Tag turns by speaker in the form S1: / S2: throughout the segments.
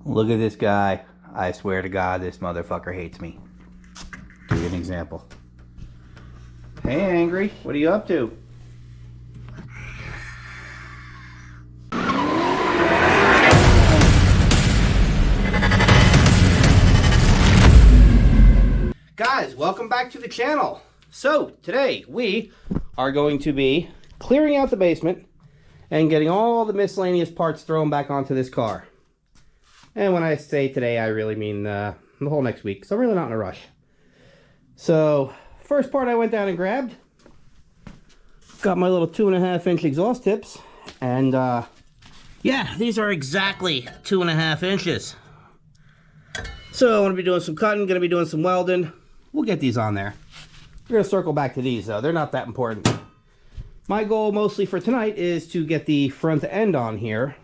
S1: Look at this guy. I swear to God, this motherfucker hates me. Give you an example. Hey, Angry, what are you up to? Guys, welcome back to the channel. So, today we are going to be clearing out the basement and getting all the miscellaneous parts thrown back onto this car. And when I say today, I really mean the whole next week, so I'm really not in a rush. So, first part I went down and grabbed. Got my little 2.5-inch exhaust tips. And, yeah, these are exactly 2.5 inches. So, I'm going to be doing some cutting, going to be doing some welding. We'll get these on there. We're going to circle back to these, though. They're not that important. My goal, mostly for tonight, is to get the front end on here.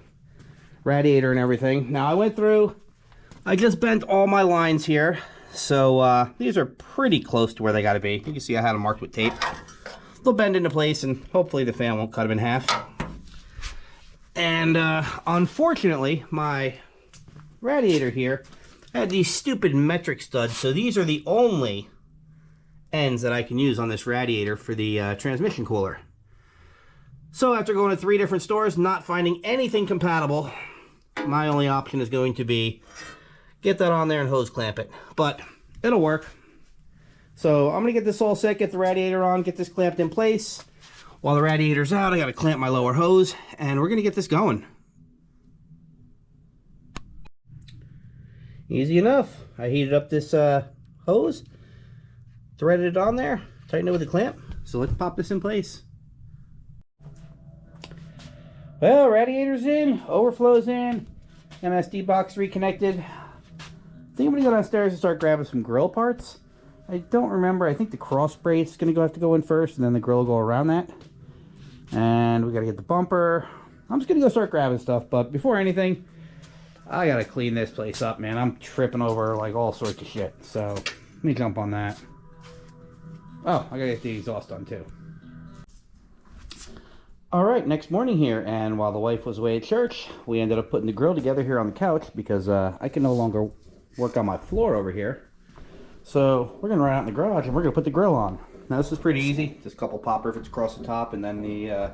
S1: Radiator and everything. Now I went through, I just bent all my lines here, so these are pretty close to where they got to be. You can see I had them marked with tape. They'll bend into place and hopefully the fan won't cut them in half. And unfortunately, my radiator here had these stupid metric studs, so these are the only ends that I can use on this radiator for the transmission cooler. So after going to 3 different stores, not finding anything compatible, my only option is going to be get that on there and hose clamp it. But it'll work. So I'm going to get this all set, get the radiator on, get this clamped in place. While the radiator's out, I got to clamp my lower hose, and we're going to get this going. Easy enough. I heated up this hose, threaded it on there, tightened it with a clamp. So let's pop this in place. Well, radiator's in, overflow's in, MSD box reconnected. I think I'm gonna go downstairs and start grabbing some grill parts. I don't remember, I think the cross brace is gonna have to go in first, and then the grill will go around that. And we gotta get the bumper. I'm just gonna go start grabbing stuff, but before anything, I gotta clean this place up, man. I'm tripping over like all sorts of shit, so let me jump on that. Oh, I gotta get the exhaust done too. Alright, next morning here, and while the wife was away at church, we ended up putting the grill together here on the couch because I can no longer work on my floor over here. So we're going to run out in the garage and we're going to put the grill on. Now this is pretty easy, just a couple pop rivets across the top and then the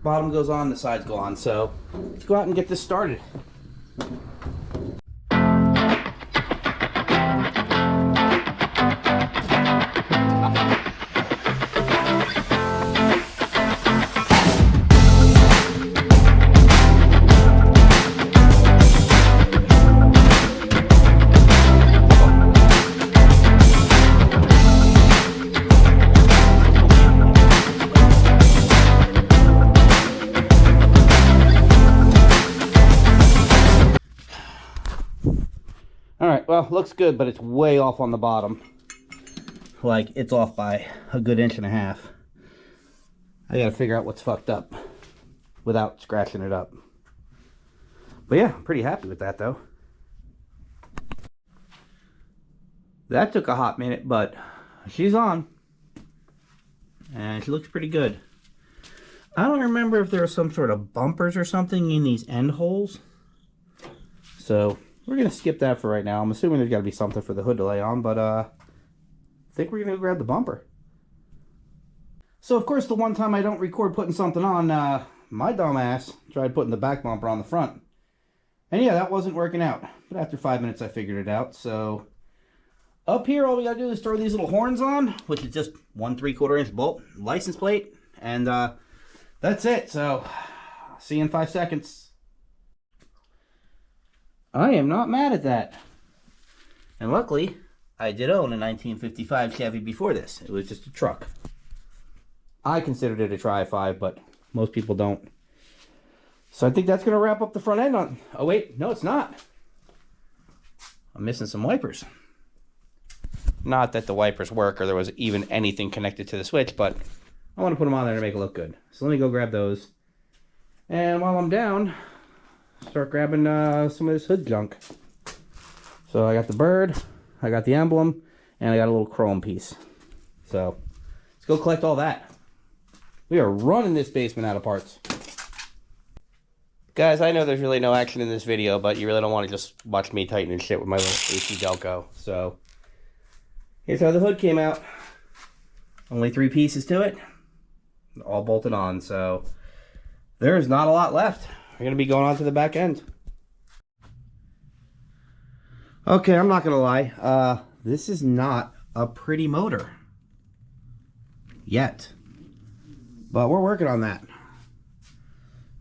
S1: bottom goes on, the sides go on. So let's go out and get this started. Well, looks good, but it's way off on the bottom. Like, it's off by a good 1.5 inches. I gotta figure out what's fucked up without scratching it up. But yeah, I'm pretty happy with that, though. That took a hot minute, but she's on. And she looks pretty good. I don't remember if there were some sort of bumpers or something in these end holes. So we're going to skip that for right now. I'm assuming there's got to be something for the hood to lay on, but I think we're going to grab the bumper. So, of course, the one time I don't record putting something on, my dumbass tried putting the back bumper on the front. And yeah, that wasn't working out. But after 5 minutes, I figured it out. So, up here, all we got to do is throw these little horns on, which is just 1 3/4 inch bolt, license plate, and that's it. So, see you in 5 seconds. I am not mad at that. And luckily, I did own a 1955 Chevy before this. It was just a truck. I considered it a Tri-5, but most people don't. So I think that's going to wrap up the front end on... Oh wait, no it's not. I'm missing some wipers. Not that the wipers work or there was even anything connected to the switch, but I want to put them on there to make it look good. So let me go grab those. And while I'm down, start grabbing some of this hood junk. So I got the bird, I got the emblem, and I got a little chrome piece. So let's go collect all that. We are running this basement out of parts. Guys, I know there's really no action in this video, but you really don't want to just watch me tightening shit with my little AC Delco. So, here's how the hood came out. Only 3 pieces to it. All bolted on, so there's not a lot left. We're going to be going on to the back end. Okay, I'm not going to lie. This is not a pretty motor. Yet. But we're working on that.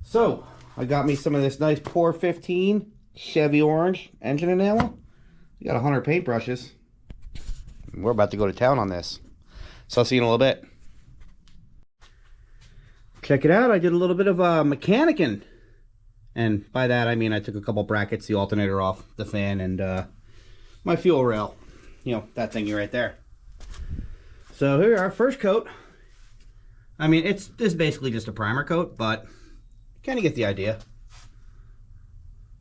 S1: So, I got me some of this nice Pour 15 Chevy orange engine enamel. We got 100 paintbrushes. We're about to go to town on this. So I'll see you in a little bit. Check it out. I did a little bit of mechanicking. And by that I mean I took a couple brackets, the alternator off, the fan, and my fuel rail. You know, that thingy right there. So here we are, first coat. I mean, this is basically just a primer coat, but kind of get the idea.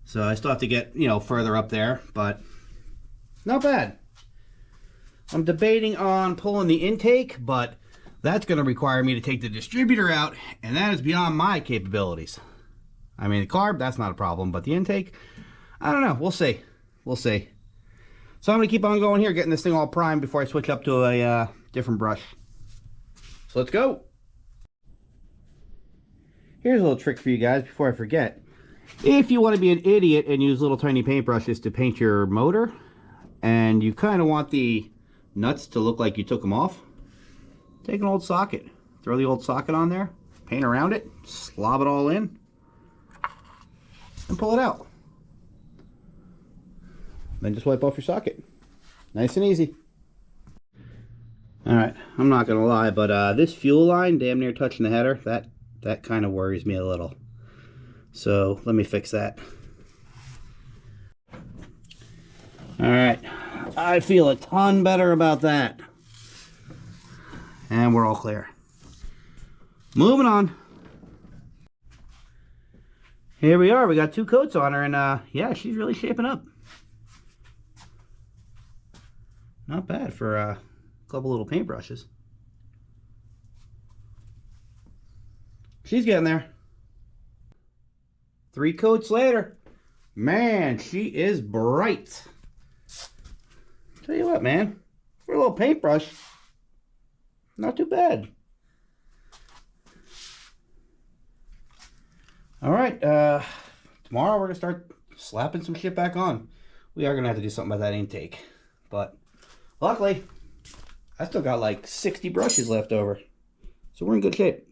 S1: So I still have to get, you know, further up there, but not bad. I'm debating on pulling the intake, but that's going to require me to take the distributor out, and that is beyond my capabilities. I mean, the carb, that's not a problem, but the intake, I don't know. We'll see. We'll see. So I'm going to keep on going here, getting this thing all primed before I switch up to a different brush. So let's go. Here's a little trick for you guys before I forget. If you want to be an idiot and use little tiny paintbrushes to paint your motor, and you kind of want the nuts to look like you took them off, take an old socket. Throw the old socket on there, paint around it, slob it all in, and pull it out. Then just wipe off your socket. Nice and easy. Alright, I'm not going to lie, but this fuel line damn near touching the header, that kind of worries me a little. So let me fix that. Alright, I feel a ton better about that. And we're all clear. Moving on. Here we are, we got 2 coats on her, and yeah, she's really shaping up. Not bad for a couple little paintbrushes. She's getting there. 3 coats later. Man, she is bright. Tell you what, man. For a little paintbrush, not too bad. Alright, tomorrow we're going to start slapping some shit back on. We are going to have to do something about that intake. But, luckily, I still got like 60 brushes left over. So we're in good shape.